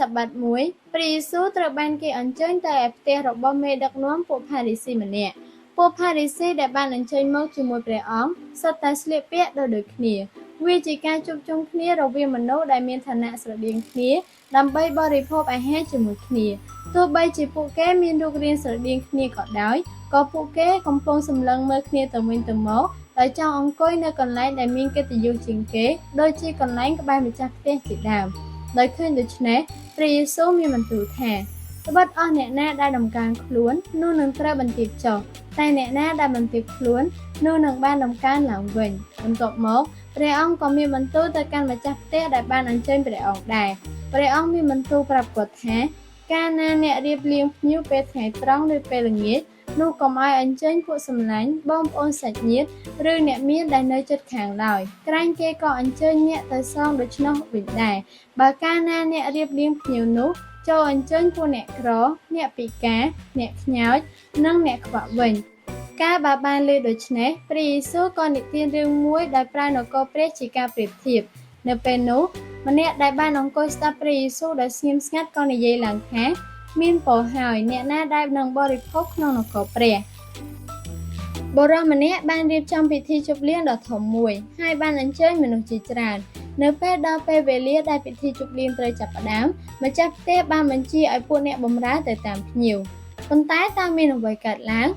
សបាត់មួយព្រះយេស៊ូវត្រូវបានគេអញ្ជើញទៅឯផ្ទះរបស់មេដឹកនាំពួកផារីស៊ីម្នាក់ពួកផារីស៊ីដែលបានអញ្ជើញមកជាមួយព្រះអង្គសុទ្ធតែស្លៀកពាក់ដូចគ្នាវាជាការជួបជុំគ្នារវាងមនុស្សដែលមានឋានៈស្រដៀងគ្នាដើម្បីបរិភោគអាហារជាមួយគ្នាទោះបីជាពួកគេមានរូបរាងស្រដៀងគ្នាក៏ដោយក៏ពួកគេកំពុងសម្លឹងមើលគ្នាទៅវិញទៅមកដោយចង់អង្គុយនៅកន្លែងដែលមានកិត្តិយសជាងគេដូចជាកន្លែងក្បែរម្ចាស់ផ្ទះជាដើមដោយឃើញដូច្នេះព្រះយេស៊ូវមានបន្ទូលថាត្បិតអស់អ្នកណាដែលដំកើងខ្លួននោះនឹងត្រូវបន្ទាបចុះតែអ្នកណាដែលបន្ទាបខ្លួននោះនឹងបានដំកើងឡើងវិញបន្ទាប់មកព្រះអង្គក៏មានបន្ទូលទៅកាន់ម្ចាស់ផ្ទះដែលបានអញ្ជើញព្រះអង្គដែរព្រះអង្គមានបន្ទូលប្រាប់គាត់ថាកាលណាអ្នករៀបរៀងភ្ញៀវពេលថ្ងៃត្រង់ឬពេលល្ងាចនោះកុំឲ្យអញ្ជើញពួកសម្លាញ់បងប្អូនសាច់ញាតិឬអ្នកមានដែលនៅជិតខាងឡើយក្រែងគេក៏អញ្ជើញអ្នកទៅសងដូច្នោះវិញដែរបើកាលណាអ្នករៀបរៀងភ្ញៀវនោះចូលអញ្ជើញពួកអ្នកក្រអ្នកពិការអ្នកខ្ញោចនិងអ្នកខ្វាក់វិញកាលបើបានលើដូច្នេះព្រះយេស៊ូវក៏និទានរឿងមួយដោយប្រើនគរព្រះជាការប្រៀបធៀបនៅពេលនោះម្នាក់ដែលបានអង្គុយស្ដាប់ព្រះយេស៊ូវដោយស្ងៀមស្ងាត់ក៏និយាយឡើងថាមានពរហើយអ្នកណាដែលនឹងបរិភោគក្នុងនគរព្រះបុរសម្នាក់បានរៀបចំពិធីជប់លៀងដ៏ធំមួយហើយបានអញ្ជើញមនុស្សជាច្រើននៅពេលដល់ពេលវេលាដែលពិធីជប់លៀងត្រូវចាប់ផ្ដើមម្ចាស់ផ្ទះបានបញ្ជាឲ្យពួកអ្នកបម្រើទៅតាមភ្ញៀវប៉ុន្តែតើមានអ្វីកើតឡើង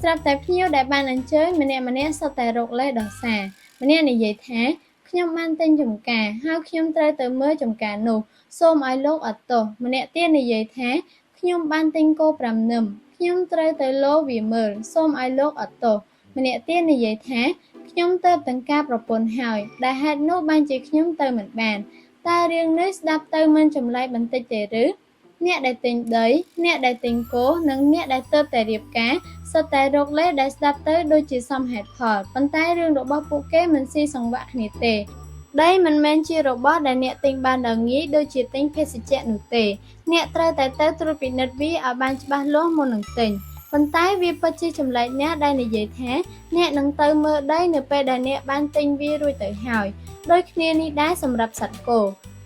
ស្រាប់តែភ្ញៀវដែលបានអញ្ជើញម្នាក់សុទ្ធតែរកលេសដល់សារម្នាក់និយាយថាខ្ញុំបានទិញចំការហើយខ្ញុំត្រូវទៅមើលចំការនោះសូមឲ្យលោកអត់ទោសម្នាក់ទៀតនិយាយថាខ្ញុំបានទិញគោ5នឹមខ្ញុំត្រូវទៅលោវាមើលសូមឲ្យលោកអត់ទោសម្នាក់ទៀតនិយាយថាខ្ញុំទៅទាំងការប្រពន្ធហើយដែលហេតុនោះបានជាខ្ញុំទៅមិនបានតើរឿងនេះស្ដាប់ទៅមិនចម្លែកបន្តិចទេឬអ្នកដែលទិញដីអ្នកដែលទិញគោនិងអ្នកដែលទើបតែរៀបការសុទ្ធតែរកលេសដែលស្ដាប់ទៅដូចជាសមហេតុផលប៉ុន្តែរឿងរបស់ពួកគេមិនស៊ីសង្វាក់គ្នាទេដីមិនមែនជារបស់ដែលអ្នកទិញបានដោយងាយដូចជាទិញភេសជ្ជៈនោះទេអ្នកត្រូវតែទៅត្រួតពិនិត្យវាឲ្យបានច្បាស់លាស់មុននឹងទិញប៉ុន្តែវាពិតជាចម្លែកណាស់ដែលនិយាយថាអ្នកនឹងទៅមើលដីនៅពេលដែលអ្នកបានទិញវារួចទៅហើយដូចគ្នានេះដែរសម្រាប់សត្វគោ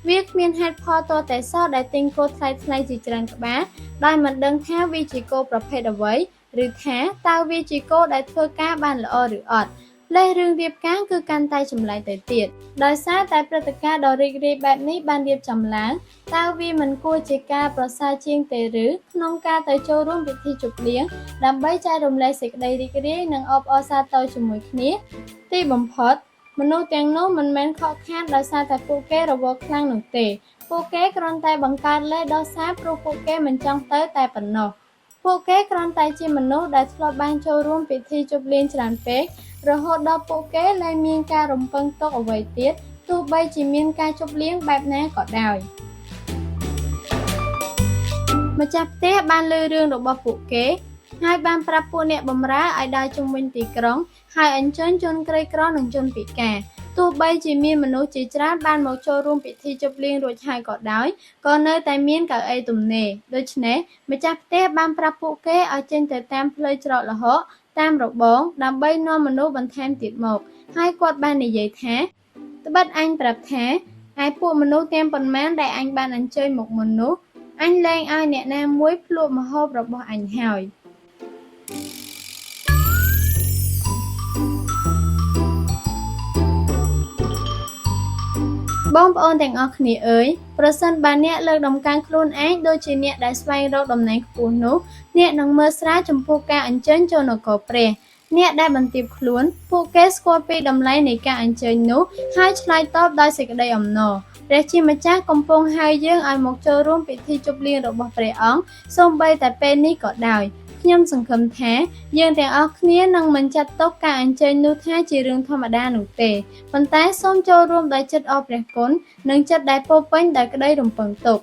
វាគ្មានហេតុផលទាល់តែសោះដែលទិញគោថ្លៃជាច្រើនក្បាលដោយមិនដឹងថាវាជាគោប្រភេទអ្វីឬថាតើវាជាគោដែលធ្វើការបានល្អឬអត់លេសរឿងរៀបការគឺកាន់តែចម្លែកទៅទៀតដោយសារតែព្រឹត្តិការណ៍ដ៏រីករាយបែបនេះបានរៀបចំឡើងតើវាមិនគួរជាការប្រសើរជាងទេឬក្នុងការទៅចូលរួមពិធីជប់លៀងដើម្បីចែករំលែកសេចក្តីរីករាយនិងអបអរសាទរជាមួយគ្នាទីបំផុតមនុស្សទាំងនោះមិនមែនខកខានដោយសារតែពួកគេរវល់ខ្លាំងនោះទេពួកគេគ្រាន់តែបង្កើតលេសដល់សារព្រោះពួកគេមិនចង់ទៅតែប៉ុណ្ណោះពួកគេគ្រាន់តែជាមនុស្សដែលធ្លាប់បានចូលរួមពិធីជប់លៀងច្រើនពេករហូតដល់ពួកគេលែងមានការរំពឹងទុកអ្វីទៀតទោះបីជាមានការជប់លៀងបែបណាក៏ដោយម្ចាស់ផ្ទះបានលើរឿងរបស់ពួកគេហើយបានប្រាប់ពួកអ្នកបម្រើឲ្យដើរជុំវិញទីក្រុងហើយអញ្ជើញជនក្រីក្រនិងជនពិការទោះបីជាមានមនុស្សជាច្រើនបានមកចូលរួមពិធីជប់លៀងរួចហើយក៏ដោយក៏នៅតែមានកៅអីទំនេរដូច្នេះម្ចាស់ផ្ទះបានប្រាប់ពួកគេឲ្យចេញទៅតាមផ្លូវច្រកល្ហកតាមរបងដើម្បីនាំមនុស្សបន្ថែមទៀតមកហើយគាត់បាននិយាយថាត្បិតអញប្រាប់ថាឯពួកមនុស្សទាំងប៉ុន្មានដែលអញបានអញ្ជើញមកមុននោះអញលែងឲ្យអ្នកណាមួយភ្លក្សម្ហូបរបស់អញហើយបងប្អូនទាំងអស់គ្នាអើយប្រសិនបើអ្នកលើកដំកើងខ្លួនឯងដូចជាអ្នកដែលស្វែងរកតំណែងខ្ពស់នោះអ្នកនឹងមើលស្រាលចំពោះការអញ្ជើញចូលនគរព្រះអ្នកដែលបន្ទាបខ្លួនពួកគេស្គាល់ពីតម្លៃនៃការអញ្ជើញនោះហើយឆ្លើយតបដោយសេចក្តីអំណរព្រះជាម្ចាស់កំពុងហៅយើងឲ្យមកចូលរួមពិធីជប់លៀងរបស់ព្រះអង្គសូម្បីតែពេលនេះក៏ដោយខ្ញុំសង្ឃឹមថាយើងទាំងអស់គ្នានឹងមិនចាត់ទុកការអញ្ជើញនោះថាជារឿងធម្មតានោះទេប៉ុន្តែសូមចូលរួមដោយចិត្តអរព្រះគុណនិងចិត្តដែលពោរពេញដោយក្តីរំពឹងទុក